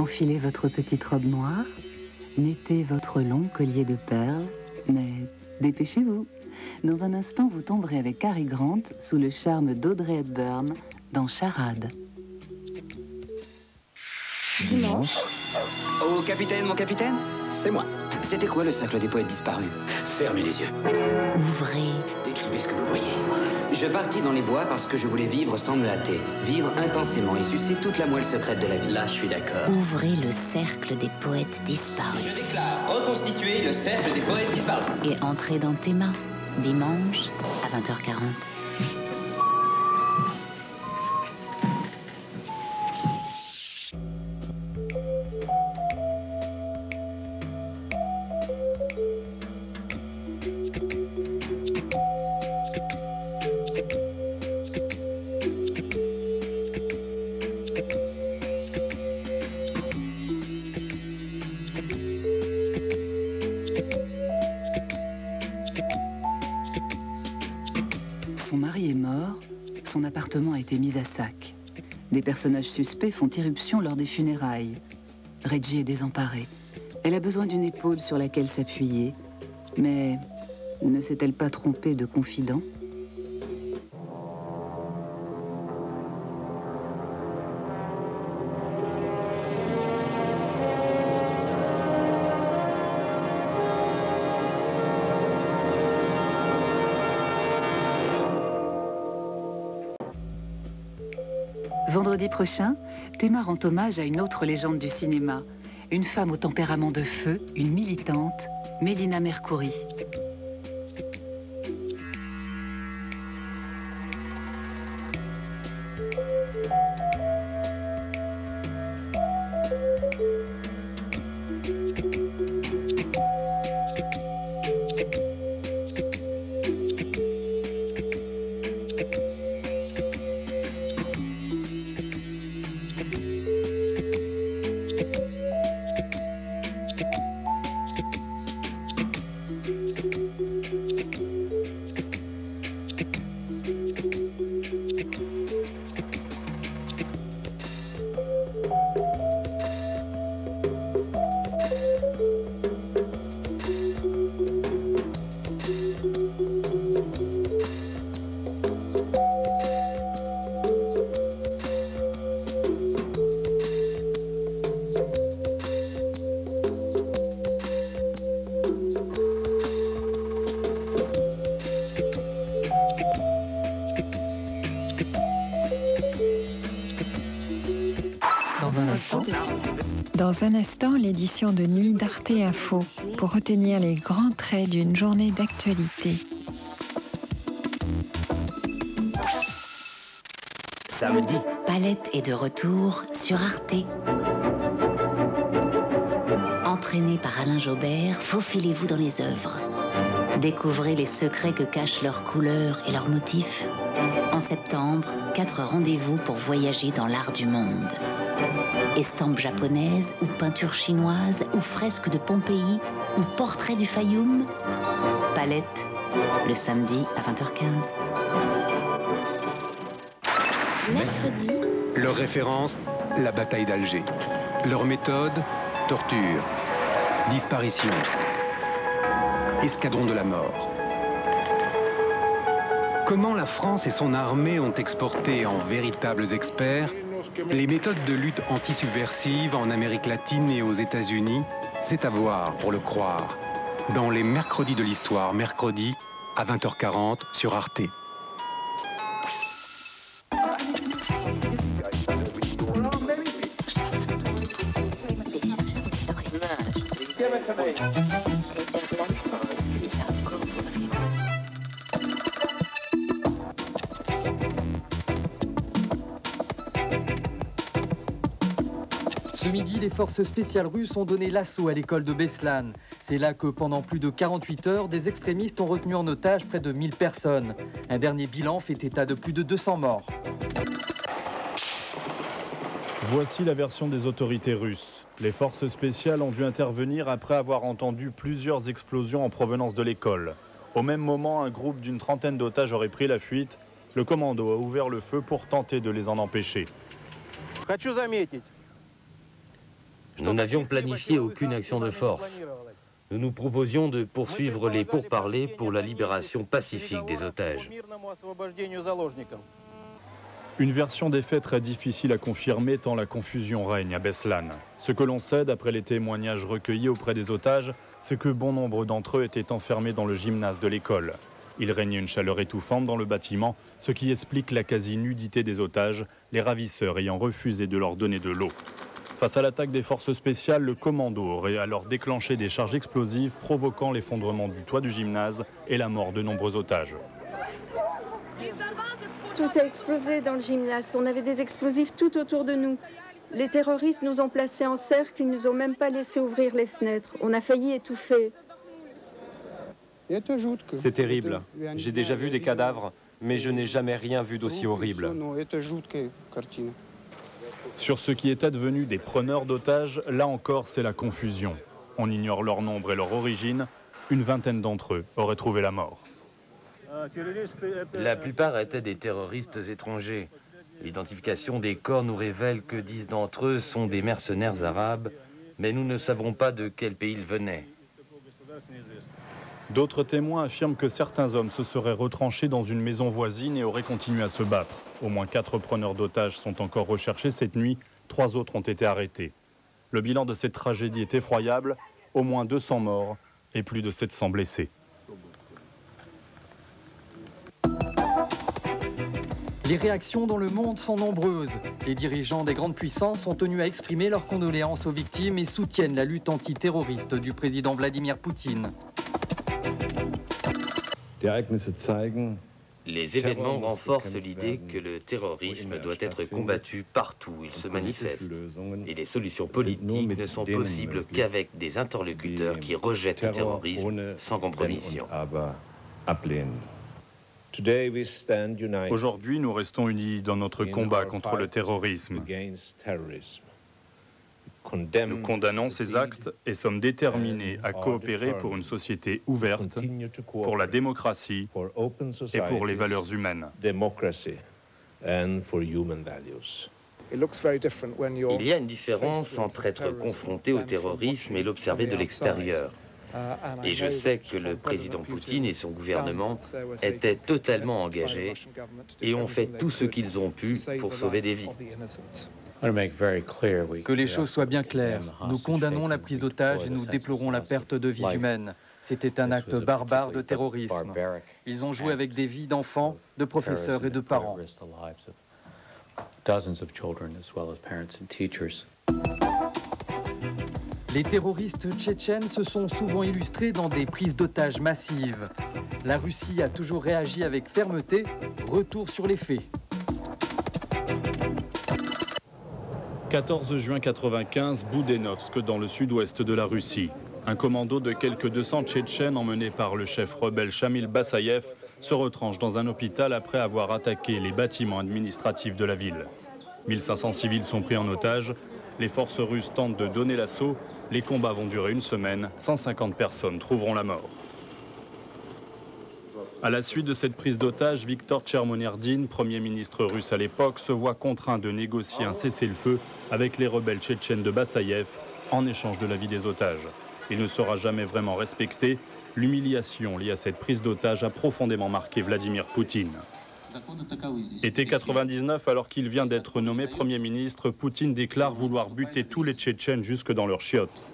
Enfilez votre petite robe noire, mettez votre long collier de perles, mais dépêchez-vous. Dans un instant, vous tomberez avec Cary Grant sous le charme d'Audrey Hepburn dans Charade. Dimanche. Oh, capitaine, mon capitaine? C'est moi. C'était quoi le cercle des poètes disparus? Fermez les yeux. Ouvrez. Décrivez ce que vous voyez. Je partis dans les bois parce que je voulais vivre sans me hâter. Vivre intensément et sucer toute la moelle secrète de la vie. Là, je suis d'accord. Ouvrez le cercle des poètes disparus. Je déclare reconstituer le cercle des poètes disparus. Et entrez dans Théma, dimanche à 20h40. Son mari est mort, son appartement a été mis à sac. Des personnages suspects font irruption lors des funérailles. Reggie est désemparée. Elle a besoin d'une épaule sur laquelle s'appuyer. Mais ne s'est-elle pas trompée de confident ? Vendredi prochain, Théma rend hommage à une autre légende du cinéma, une femme au tempérament de feu, une militante, Melina Mercouri. Dans un instant, l'édition de Nuit d'Arte Info pour retenir les grands traits d'une journée d'actualité. Samedi. Palette est de retour sur Arte. Entraîné par Alain Jobert, faufilez-vous dans les œuvres. Découvrez les secrets que cachent leurs couleurs et leurs motifs. En septembre, 4 rendez-vous pour voyager dans l'art du monde. Estampes japonaises ou peintures chinoises ou fresques de Pompéi ou portraits du Fayoum. Palette, le samedi à 20h15. Mercredi. Leur référence, la bataille d'Alger. Leur méthode, torture, disparition, escadron de la mort. Comment la France et son armée ont exporté en véritables experts les méthodes de lutte anti-subversive en Amérique latine et aux États-Unis, c'est à voir pour le croire. Dans les mercredis de l'histoire, mercredi à 20h40 sur Arte. Ce midi, les forces spéciales russes ont donné l'assaut à l'école de Beslan. C'est là que pendant plus de 48 heures, des extrémistes ont retenu en otage près de 1000 personnes. Un dernier bilan fait état de plus de 200 morts. Voici la version des autorités russes. Les forces spéciales ont dû intervenir après avoir entendu plusieurs explosions en provenance de l'école. Au même moment, un groupe d'une trentaine d'otages aurait pris la fuite. Le commando a ouvert le feu pour tenter de les en empêcher. Хочу заметить, Nous n'avions planifié aucune action de force. Nous nous proposions de poursuivre les pourparlers pour la libération pacifique des otages. Une version des faits très difficile à confirmer tant la confusion règne à Beslan. Ce que l'on sait, d'après les témoignages recueillis auprès des otages, c'est que bon nombre d'entre eux étaient enfermés dans le gymnase de l'école. Il régnait une chaleur étouffante dans le bâtiment, ce qui explique la quasi-nudité des otages, les ravisseurs ayant refusé de leur donner de l'eau. Face à l'attaque des forces spéciales, le commando aurait alors déclenché des charges explosives provoquant l'effondrement du toit du gymnase et la mort de nombreux otages. Tout a explosé dans le gymnase. On avait des explosifs tout autour de nous. Les terroristes nous ont placés en cercle, ils ne nous ont même pas laissé ouvrir les fenêtres. On a failli étouffer. C'est terrible. J'ai déjà vu des cadavres, mais je n'ai jamais rien vu d'aussi horrible. Sur ce qui est advenu des preneurs d'otages, là encore c'est la confusion. On ignore leur nombre et leur origine. Une vingtaine d'entre eux auraient trouvé la mort. La plupart étaient des terroristes étrangers. L'identification des corps nous révèle que 10 d'entre eux sont des mercenaires arabes, mais nous ne savons pas de quel pays ils venaient. D'autres témoins affirment que certains hommes se seraient retranchés dans une maison voisine et auraient continué à se battre. Au moins 4 preneurs d'otages sont encore recherchés cette nuit, 3 autres ont été arrêtés. Le bilan de cette tragédie est effroyable, au moins 200 morts et plus de 700 blessés. Les réactions dans le monde sont nombreuses. Les dirigeants des grandes puissances ont tenu à exprimer leurs condoléances aux victimes et soutiennent la lutte antiterroriste du président Vladimir Poutine. Les événements renforcent l'idée que le terrorisme doit être combattu partout où il se manifeste. Et les solutions politiques ne sont possibles qu'avec des interlocuteurs qui rejettent le terrorisme sans compromission. Aujourd'hui, nous restons unis dans notre combat contre le terrorisme. Nous condamnons ces actes et sommes déterminés à coopérer pour une société ouverte, pour la démocratie et pour les valeurs humaines. Il y a une différence entre être confronté au terrorisme et l'observer de l'extérieur. Et je sais que le président Poutine et son gouvernement étaient totalement engagés et ont fait tout ce qu'ils ont pu pour sauver des vies. Que les choses soient bien claires. Nous condamnons la prise d'otages et nous déplorons la perte de vies humaines. C'était un acte barbare de terrorisme. Ils ont joué avec des vies d'enfants, de professeurs et de parents. Les terroristes tchétchènes se sont souvent illustrés dans des prises d'otages massives. La Russie a toujours réagi avec fermeté. Retour sur les faits. 14 juin 1995, Boudenovsk, dans le sud-ouest de la Russie. Un commando de quelques 200 Tchétchènes emmené par le chef rebelle Shamil Basayev se retranche dans un hôpital après avoir attaqué les bâtiments administratifs de la ville. 1500 civils sont pris en otage. Les forces russes tentent de donner l'assaut. Les combats vont durer une semaine. 150 personnes trouveront la mort. À la suite de cette prise d'otage, Viktor Tchernomyrdin, Premier ministre russe à l'époque, se voit contraint de négocier un cessez-le-feu avec les rebelles tchétchènes de Basayev en échange de la vie des otages. Il ne sera jamais vraiment respecté. L'humiliation liée à cette prise d'otage a profondément marqué Vladimir Poutine. Été 99, alors qu'il vient d'être nommé Premier ministre, Poutine déclare vouloir buter tous les Tchétchènes jusque dans leurs chiottes.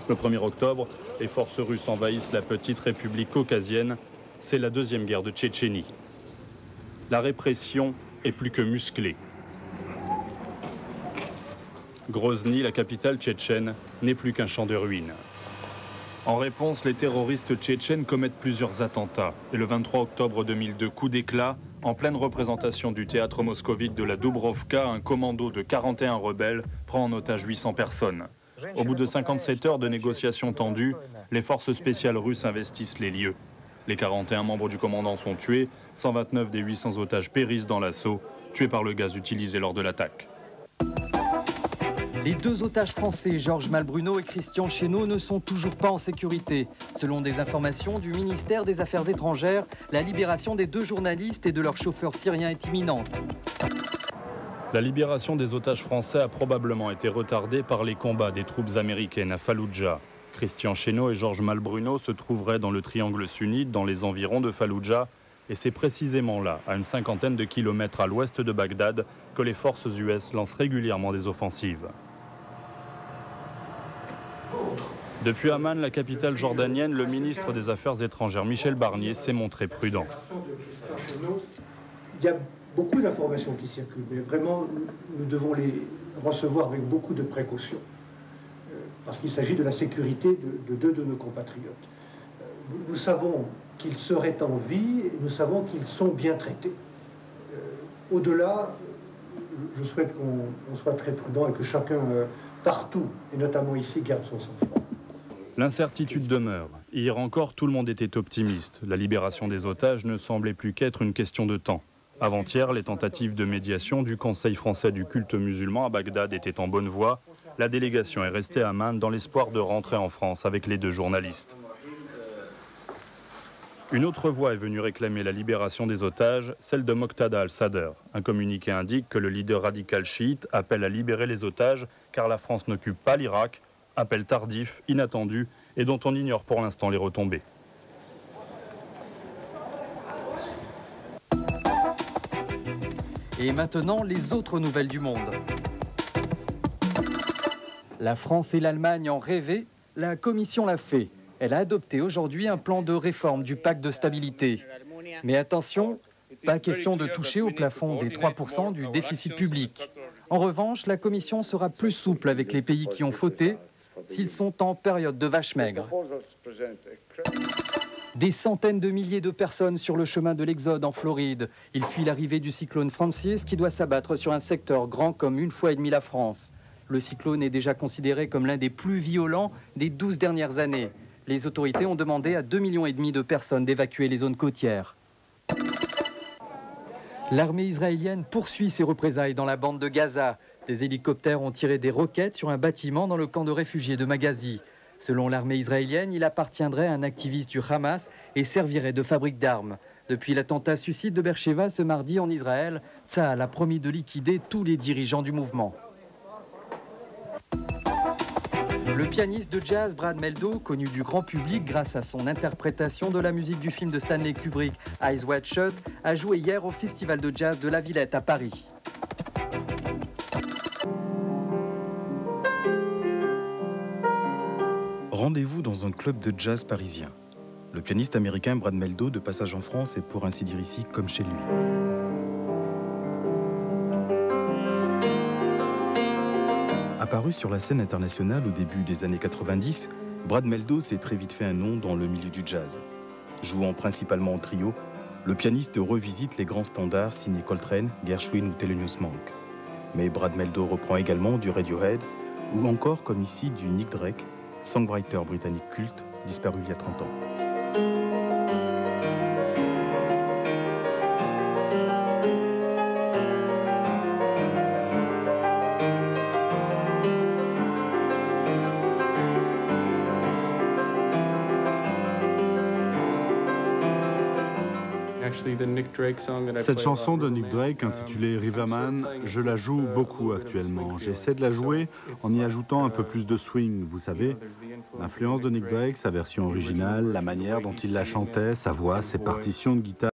Le 1er octobre, les forces russes envahissent la petite république caucasienne. C'est la deuxième guerre de Tchétchénie. La répression est plus que musclée. Grozny, la capitale tchétchène, n'est plus qu'un champ de ruines. En réponse, les terroristes tchétchènes commettent plusieurs attentats. Et le 23 octobre 2002, coup d'éclat, en pleine représentation du théâtre moscovite de la Dubrovka, un commando de 41 rebelles prend en otage 800 personnes. Au bout de 57 heures de négociations tendues, les forces spéciales russes investissent les lieux. Les 41 membres du commandant sont tués, 129 des 800 otages périssent dans l'assaut, tués par le gaz utilisé lors de l'attaque. Les 2 otages français, Georges Malbruno et Christian Chesneau, ne sont toujours pas en sécurité. Selon des informations du ministère des Affaires étrangères, la libération des 2 journalistes et de leur chauffeur syrien est imminente. La libération des otages français a probablement été retardée par les combats des troupes américaines à Falloujah. Christian Chesneau et Georges Malbruno se trouveraient dans le triangle sunnite, dans les environs de Falloujah, et c'est précisément là, à une cinquantaine de kilomètres à l'ouest de Bagdad, que les forces US lancent régulièrement des offensives. Depuis Amman, la capitale jordanienne, le ministre des Affaires étrangères Michel Barnier s'est montré prudent. Il y a beaucoup d'informations qui circulent, mais vraiment, nous devons les recevoir avec beaucoup de précaution, parce qu'il s'agit de la sécurité de deux de nos compatriotes. Nous savons qu'ils seraient en vie, et nous savons qu'ils sont bien traités. Au-delà, je souhaite qu'on soit très prudent et que chacun, partout, et notamment ici, garde son sang-froid. L'incertitude demeure. Hier encore, tout le monde était optimiste. La libération des otages ne semblait plus qu'être une question de temps. Avant-hier, les tentatives de médiation du Conseil français du culte musulman à Bagdad étaient en bonne voie. La délégation est restée à Amman dans l'espoir de rentrer en France avec les deux journalistes. Une autre voix est venue réclamer la libération des otages, celle de Moqtada al-Sadr. Un communiqué indique que le leader radical chiite appelle à libérer les otages car la France n'occupe pas l'Irak. Appel tardif, inattendu et dont on ignore pour l'instant les retombées. Et maintenant, les autres nouvelles du monde. La France et l'Allemagne en rêvaient, la Commission l'a fait. Elle a adopté aujourd'hui un plan de réforme du pacte de stabilité. Mais attention, pas question de toucher au plafond des 3% du déficit public. En revanche, la Commission sera plus souple avec les pays qui ont fauté, s'ils sont en période de vache maigre. Des centaines de milliers de personnes sur le chemin de l'Exode en Floride. Ils fuient l'arrivée du cyclone Francis qui doit s'abattre sur un secteur grand comme 1,5 fois la France. Le cyclone est déjà considéré comme l'un des plus violents des 12 dernières années. Les autorités ont demandé à 2,5 millions de personnes d'évacuer les zones côtières. L'armée israélienne poursuit ses représailles dans la bande de Gaza. Des hélicoptères ont tiré des roquettes sur un bâtiment dans le camp de réfugiés de Maghazi. Selon l'armée israélienne, il appartiendrait à un activiste du Hamas et servirait de fabrique d'armes. Depuis l'attentat suicide de Beersheva ce mardi en Israël, Tsahal a promis de liquider tous les dirigeants du mouvement. Le pianiste de jazz Brad Mehldau, connu du grand public grâce à son interprétation de la musique du film de Stanley Kubrick, Eyes Wide Shut, a joué hier au Festival de jazz de la Villette à Paris. Rendez-vous dans un club de jazz parisien. Le pianiste américain Brad Mehldau, de passage en France, est pour ainsi dire ici comme chez lui. Apparu sur la scène internationale au début des années 90, Brad Mehldau s'est très vite fait un nom dans le milieu du jazz. Jouant principalement en trio, le pianiste revisite les grands standards signés Coltrane, Gershwin ou Thelonious Monk. Mais Brad Mehldau reprend également du Radiohead ou encore, comme ici, du Nick Drake, songwriter britannique culte, disparu il y a 30 ans. Cette chanson de Nick Drake intitulée Riverman, je la joue beaucoup actuellement. J'essaie de la jouer en y ajoutant un peu plus de swing, vous savez. L'influence de Nick Drake, sa version originale, la manière dont il la chantait, sa voix, ses partitions de guitare.